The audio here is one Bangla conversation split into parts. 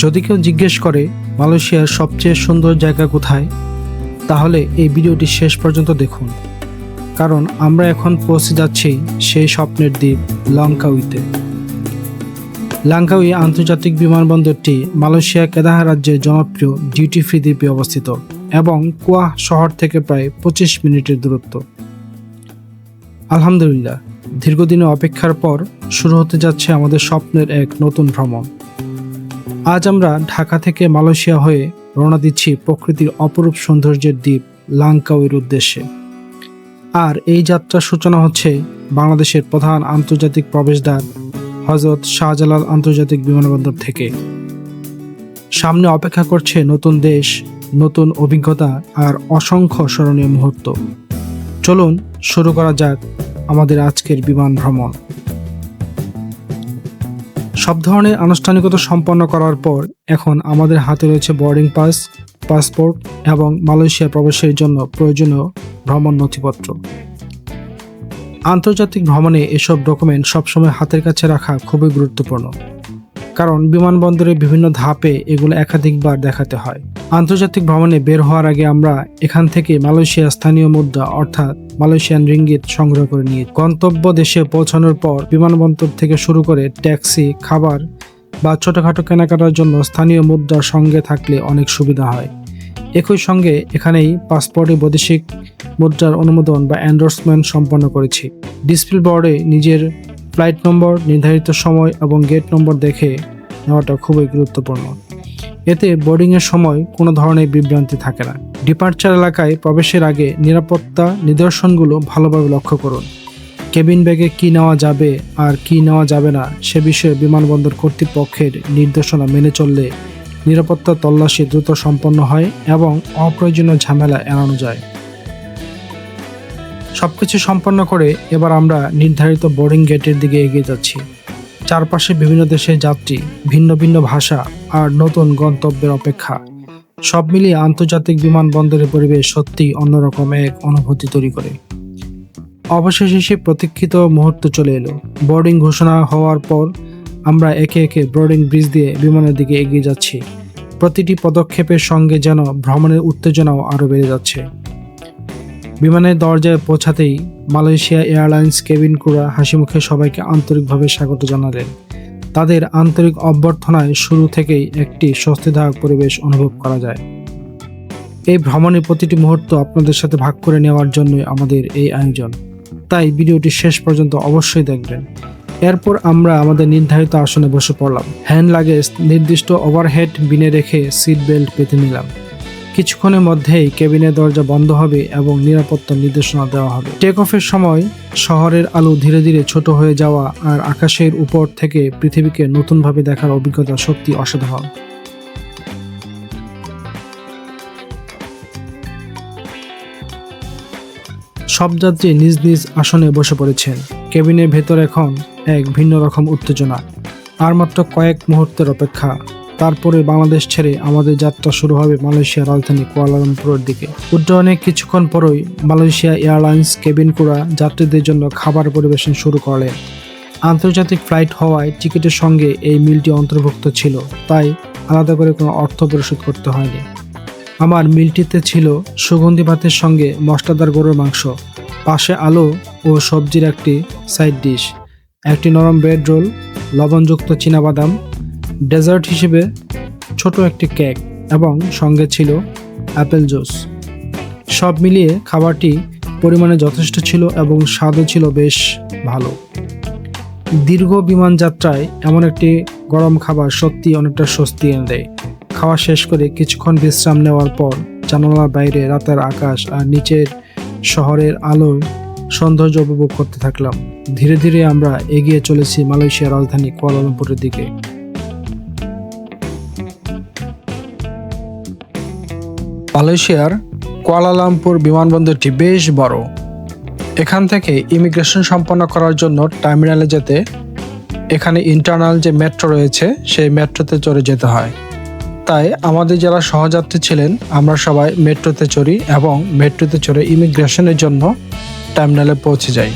যদি কেউ জিজ্ঞেস করে মালয়েশিয়ার সবচেয়ে সুন্দর জায়গা কোথায়, তাহলে এই ভিডিওটি শেষ পর্যন্ত দেখুন, কারণ আমরা এখন পৌঁছে যাচ্ছি সেই স্বপ্নের দ্বীপ লাংকাউইতে। লাংকাউই আন্তর্জাতিক বিমানবন্দরটি মালয়েশিয়া কেদাহ রাজ্যের জনপ্রিয় ডিউটি ফ্রি দ্বীপে অবস্থিত এবং কুয়াহ শহর থেকে প্রায় 25 মিনিটের দূরত্ব। আলহামদুলিল্লাহ, দীর্ঘদিনের অপেক্ষার পর শুরু হতে যাচ্ছে আমাদের স্বপ্নের এক নতুন ভ্রমণ। আজ আমরা ঢাকা থেকে মালয়েশিয়া হয়ে রওনা দিচ্ছি প্রকৃতির অপরূপ সৌন্দর্যের দ্বীপ লাংকাউইর উদ্দেশ্যে। আর এই যাত্রার সূচনা হচ্ছে বাংলাদেশের প্রধান আন্তর্জাতিক প্রবেশদ্বার হযরত শাহজালাল আন্তর্জাতিক বিমানবন্দর থেকে। সামনে অপেক্ষা করছে নতুন দেশ, নতুন অভিজ্ঞতা আর অসংখ্য স্মরণীয় মুহূর্ত। চলুন শুরু করা যাক আমাদের আজকের বিমান ভ্রমণ। সব ধরনের আনুষ্ঠানিকতা সম্পন্ন করার পর এখন আমাদের হাতে রয়েছে বোর্ডিং পাস, পাসপোর্ট এবং মালয়েশিয়া প্রবেশের জন্য প্রয়োজনীয় ভ্রমণ নথিপত্র। আন্তর্জাতিক ভ্রমণে এসব ডকুমেন্ট সবসময় হাতের কাছে রাখা খুবই গুরুত্বপূর্ণ, কারণ বিমানবন্দরে বিভিন্ন ধাপে এগুলো একাধিকবার দেখাতে হয়। আন্তর্জাতিক ভ্রমণে বের হওয়ার আগে আমরা এখান থেকে মালয়েশিয়ার স্থানীয় মুদ্রা অর্থাৎ মালয়েশিয়ান রিঙ্গিত সংগ্রহ করে নিয়ে গন্তব্য দেশে পৌঁছানোর পর বিমানবন্দর থেকে শুরু করে ট্যাক্সি, খাবার বা ছোটখাটো কেনাকাটার জন্য স্থানীয় মুদ্রা সঙ্গে থাকলে অনেক সুবিধা হয়। একই সঙ্গে এখানেই পাসপোর্টে বৈদেশিক মুদ্রার অনুমোদন বা এন্ডোর্সমেন্ট সম্পন্ন করেছি। ডিসপ্লে বোর্ডে নিজের ফ্লাইট নম্বর, নির্ধারিত সময় এবং গেট নম্বর দেখে নেওয়াটা খুবই গুরুত্বপূর্ণ। এতে বোর্ডিংয়ের সময় কোনো ধরনের বিভ্রান্তি থাকে না। ডিপার্চার এলাকায় প্রবেশের আগে নিরাপত্তা নিদর্শনগুলো ভালোভাবে লক্ষ্য করুন। কেবিন ব্যাগে কী নেওয়া যাবে আর কী নেওয়া যাবে না সে বিষয়ে বিমানবন্দর কর্তৃপক্ষের নির্দেশনা মেনে চললে নিরাপত্তা তল্লাশি দ্রুত সম্পন্ন হয় এবং অপ্রয়োজনীয় ঝামেলা এড়ানো যায়। সবকিছু সম্পন্ন করে এবার আমরা নির্ধারিত বোর্ডিং গেটের দিকে এগিয়ে যাচ্ছি। চারপাশে বিভিন্ন দেশের যাত্রী, ভিন্ন ভিন্ন ভাষা আর নতুন গন্তব্যের অপেক্ষা। সব মিলিয়ে আন্তর্জাতিক বিমানবন্দরের পরিবেশ সত্যিই অন্যরকম এক অনুভূতি তৈরি করে। অবশেষে সে প্রতীক্ষিত মুহূর্ত চলে এলো। বোর্ডিং ঘোষণা হওয়ার পর আমরা একে একে বোর্ডিং ব্রিজ দিয়ে বিমানের দিকে এগিয়ে যাচ্ছি। প্রতিটি পদক্ষেপের সঙ্গে যেন ভ্রমণের উত্তেজনাও আরও বেড়ে যাচ্ছে। বিমানের দরজায় পৌঁছাতেই মালয়েশিয়া এয়ারলাইন্স কেবিন ক্রুরা হাসিমুখে সবাইকে আন্তরিকভাবে স্বাগত জানালেন। তাদের আন্তরিক অভ্যর্থনায় শুরু থেকেই একটি স্বস্তিদায়ক পরিবেশ অনুভব করা যায়। এই ভ্রমণের প্রতিটি মুহূর্ত আপনাদের সাথে ভাগ করে নেওয়ার জন্যই আমাদের এই আয়োজন, তাই ভিডিওটি শেষ পর্যন্ত অবশ্যই দেখবেন। এরপর আমরা আমাদের নির্ধারিত আসনে বসে পড়লাম। হ্যান্ড লাগেজ নির্দিষ্ট ওভারহেড বিনে রেখে সিট বেল্ট পেতে নিলাম। কিছুক্ষণের মধ্যেই কেবিনের দরজা বন্ধ হবে এবং নিরাপত্তা নির্দেশনা দেওয়া হবে। টেক অফের সময় শহরের আলো ধীরে ধীরে ছোট হয়ে যাওয়া আর আকাশের উপর থেকে পৃথিবীকে নতুনভাবে দেখার অভিজ্ঞতা সত্যি অসাধারণ। সব যাত্রী নিজ নিজ আসনে বসে পড়েছেন। কেবিনের ভেতর এখন এক ভিন্ন রকম উত্তেজনা। আর মাত্র কয়েক মুহূর্তের অপেক্ষা, তারপরে বাংলাদেশ ছেড়ে আমাদের যাত্রা শুরু হবে মালয়েশিয়ার রাজধানী কুয়ালালামপুরের দিকে। উড্ডয়নের কিছুক্ষণ পরই মালয়েশিয়া এয়ারলাইন্স কেবিন ক্রুরা যাত্রীদের জন্য খাবার পরিবেশন শুরু করলেন। আন্তর্জাতিক ফ্লাইট হওয়ায় টিকিটের সঙ্গে এই মিলটি অন্তর্ভুক্ত ছিল, তাই আলাদা করে কোনো অর্থ পরিশোধ করতে হয়নি। আমার মিলটিতে ছিল সুগন্ধি ভাতের সঙ্গে মশলাদার গরুর মাংস, পাশে আলু ও সবজির একটি সাইড ডিশ, একটি নরম ব্রেড রোল, লবণযুক্ত চীনাবাদাম, ডেজার্ট হিসেবে ছোট একটি কেক এবং সঙ্গে ছিল অ্যাপেল জুস। সব মিলিয়ে খাবারটি পরিমাণে যথেষ্ট ছিল এবং স্বাদও ছিল বেশ ভালো। দীর্ঘ বিমান যাত্রায় এমন একটি গরম খাবার সত্যি অনেকটা স্বস্তি এনে দেয়। খাওয়া শেষ করে কিছুক্ষণ বিশ্রাম নেওয়ার পর জানালার বাইরে রাতের আকাশ আর নিচের শহরের আলোর সৌন্দর্য উপভোগ করতে থাকলাম। ধীরে ধীরে আমরা এগিয়ে চলেছি মালয়েশিয়ার রাজধানী কুয়ালালামপুরের দিকে। মালয়েশিয়ার কুয়ালালামপুর বিমানবন্দরটি বেশ বড়। এখান থেকে ইমিগ্রেশন সম্পন্ন করার জন্য টার্মিনালে যেতে এখানে ইন্টারনাল যে মেট্রো রয়েছে সেই মেট্রোতে চড়ে যেতে হয়। তাই আমাদের যারা সহযাত্রী ছিলেন আমরা সবাই মেট্রোতে চড়ি এবং মেট্রোতে চড়ে ইমিগ্রেশনের জন্য টার্মিনালে পৌঁছে যাই।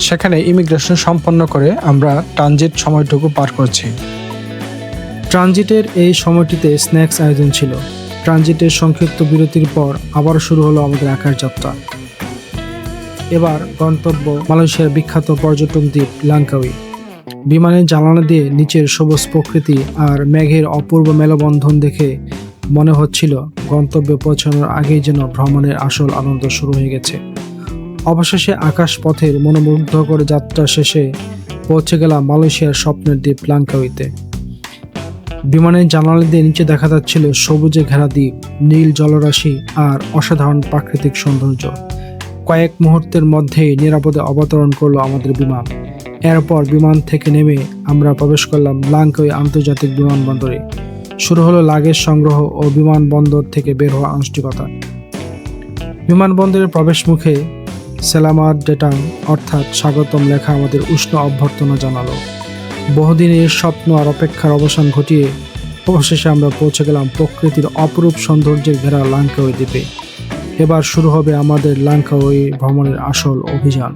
সেখানে ইমিগ্রেশন সম্পন্ন করে আমরা ট্রানজিট সময়টুকু পার করছি। ট্রানজিটের এই সময়টিতে স্ন্যাক্স আয়োজন ছিল। ট্রানজিটের সংক্ষিপ্ত বিরতির পর আবার শুরু হলো আমাদের একার যাত্রা। এবার গন্তব্য মালয়েশিয়ার বিখ্যাত পর্যটন দ্বীপ লাঙ্কাউই। বিমানের জানালা দিয়ে নিচের সবুজ প্রকৃতি আর মেঘের অপূর্ব মেলবন্ধন দেখে মনে হচ্ছিল গন্তব্যে পৌঁছানোর আগেই যেন ভ্রমণের আসল আনন্দ শুরু হয়ে গেছে। অবশেষে আকাশপথের মনোমুগ্ধকর যাত্রা শেষে পৌঁছে গেলাম মালয়েশিয়ার স্বপ্নের দ্বীপ লাঙ্কাউইতে। বিমানের জানালা দিয়ে নিচে দেখা যাচ্ছিল সবুজে ঘেরা দ্বীপ, নীল জলরাশি আর অসাধারণ প্রাকৃতিক সৌন্দর্য। কয়েক মুহূর্তের মধ্যেই নিরাপদে অবতরণ করলো আমাদের বিমান। এরপর বিমান থেকে নেমে আমরা প্রবেশ করলাম লাঙ্কাউই আন্তর্জাতিক বিমানবন্দরে। শুরু হলো লাগেজ সংগ্রহ ও বিমানবন্দর থেকে বের হওয়া আনুষ্ঠানিকতা। বিমানবন্দরের প্রবেশ মুখে সেলামাত ডেটাং অর্থাৎ স্বাগতম লেখা আমাদের উষ্ণ অভ্যর্থনা জানালো। বহুদিনের স্বপ্ন আর অপেক্ষার অবসান ঘটিয়ে অবশেষে আমরা পৌঁছে গেলাম প্রকৃতির অপরূপ সৌন্দর্যের ঘেরা লাঙ্কাউই দ্বীপে। এবার শুরু হবে আমাদের লাঙ্কাউই ভ্রমণের আসল অভিযান।